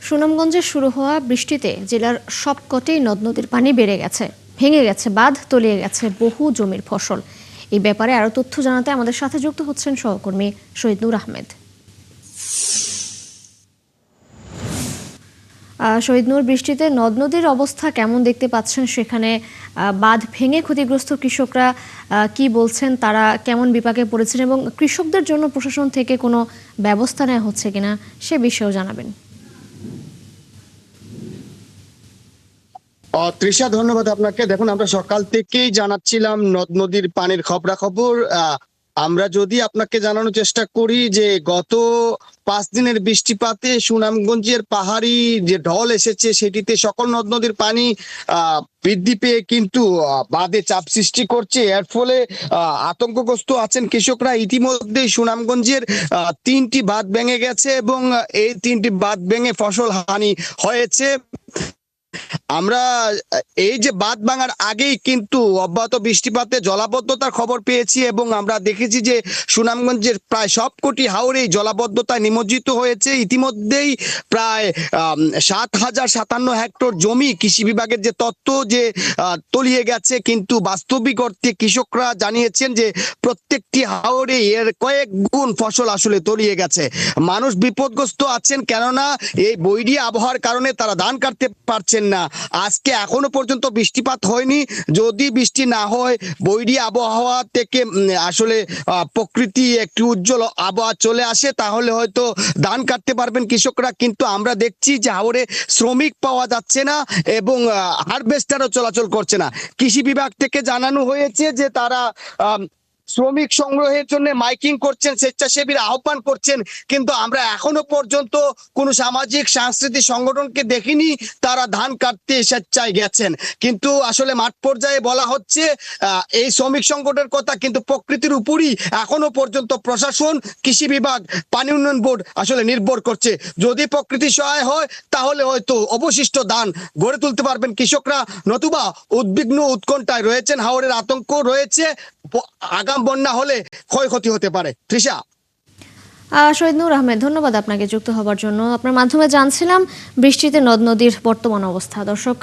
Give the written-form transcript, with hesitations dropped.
সুনামগঞ্জে শুরু হওয়া বৃষ্টিতে জেলার সবকটি নদ নদীর পানি বেড়ে গেছে, ভেঙে গেছে বাঁধ, তলিয়ে গেছে বহু জমির ফসল। এই ব্যাপারে আরো তথ্য জানাতে আমাদের সাথে যুক্ত হচ্ছেন সহকর্মী শহীদ নূর আহমেদ। শহীদ নূর, বৃষ্টিতে নদ নদীর অবস্থা কেমন দেখতে পাচ্ছেন সেখানে? বাঁধ ভেঙে ক্ষতিগ্রস্ত কৃষকরা কি বলছেন, তারা কেমন বিপাকে পড়েছেন এবং কৃষকদের জন্য প্রশাসন থেকে কোনো ব্যবস্থা নেওয়া হচ্ছে কিনা সে বিষয়েও জানাবেন। তৃষা, ধন্যবাদ আপনাকে। দেখুন, আমরা সকাল থেকেই জানাচ্ছিলাম নদ নদীর পানির খবরাখবর। আমরা যদি আপনাকে জানানোর চেষ্টা করি যে গত 5 দিনের বৃষ্টিপাতে সুনামগঞ্জের পাহাড়ি যে ঢল এসেছে সেটিতে সকল নদ নদীর পানি বৃদ্ধি পেয়ে কিন্তু বাঁধে চাপ সৃষ্টি করছে। এর ফলে আতঙ্কগ্রস্ত আছেন কৃষকরা। ইতিমধ্যেই সুনামগঞ্জের 3টি বাঁধ ভেঙে গেছে এবং এই 3টি বাঁধ ভেঙে ফসল হানি হয়েছে। আমরা এই যে বাঁধ ভাঙার আগেই কিন্তু অব্যাহত বৃষ্টিপাতে জলাবদ্ধতার খবর পেয়েছি এবং আমরা দেখেছি যে সুনামগঞ্জের প্রায় সবকটি হাওরেই জলাবদ্ধতায় নিমজ্জিত হয়েছে। ইতিমধ্যেই প্রায় 7,057 হেক্টর জমি কৃষি বিভাগের যে তথ্য যে তলিয়ে গেছে, কিন্তু বাস্তবিক অর্থে কৃষকরা জানিয়েছেন যে প্রত্যেকটি হাওরেই এর কয়েক গুণ ফসল আসলে তলিয়ে গেছে। মানুষ বিপদগ্রস্ত আছেন, কেননা এই বৈরী আবহাওয়ার কারণে তারা ধান কাটতে পারছেন না। আজকে এখনো পর্যন্ত বৃষ্টিপাত হয়নি। যদি বৃষ্টি না হয়, বৈরী আবহাওয়া থেকে আসলে প্রকৃতি একটি উজ্জ্বল আবহাওয়া চলে আসে, তাহলে হয়তো ধান কাটতে পারবেন কৃষকরা। কিন্তু আমরা দেখছি যে হাওরে শ্রমিক পাওয়া যাচ্ছে না এবং হারভেস্টারও চলাচল করছে না। কৃষি বিভাগ থেকে জানানো হয়েছে যে তারা শ্রমিক সংগ্রহের জন্য মাইকিং করছেন, স্বেচ্ছাসেবীর আহ্বান করছেন, কিন্তু আমরা এখনো পর্যন্ত কোনো সামাজিক সাংস্কৃতিক সংগঠনকে দেখিনি তারা ধান কাটতে স্বেচ্ছায় গেছেন। কিন্তু আসলে মাঠ পর্যায়ে বলা হচ্ছে এই শ্রমিক সংগঠনের কথা, কিন্তু প্রকৃতির উপরই এখনো পর্যন্ত প্রশাসন, কৃষি বিভাগ, পানি উন্নয়ন বোর্ড আসলে নির্ভর করছে। যদি প্রকৃতি সহায় হয় তাহলে হয়তো অবশিষ্ট ধান গড়ে তুলতে পারবেন কৃষকরা, নতুবা উদ্বিগ্ন উৎকণ্ঠায় রয়েছেন। হাওরের আতঙ্ক রয়েছে, আগাম বন্যা হলে ক্ষয়ক্ষতি হতে পারে। তৃষা। শহীদ নূর আহমেদ, ধন্যবাদ আপনাকে যুক্ত হবার জন্য। আপনার মাধ্যমে জানছিলাম বৃষ্টিতে নদ নদীর বর্তমান অবস্থা। দর্শক,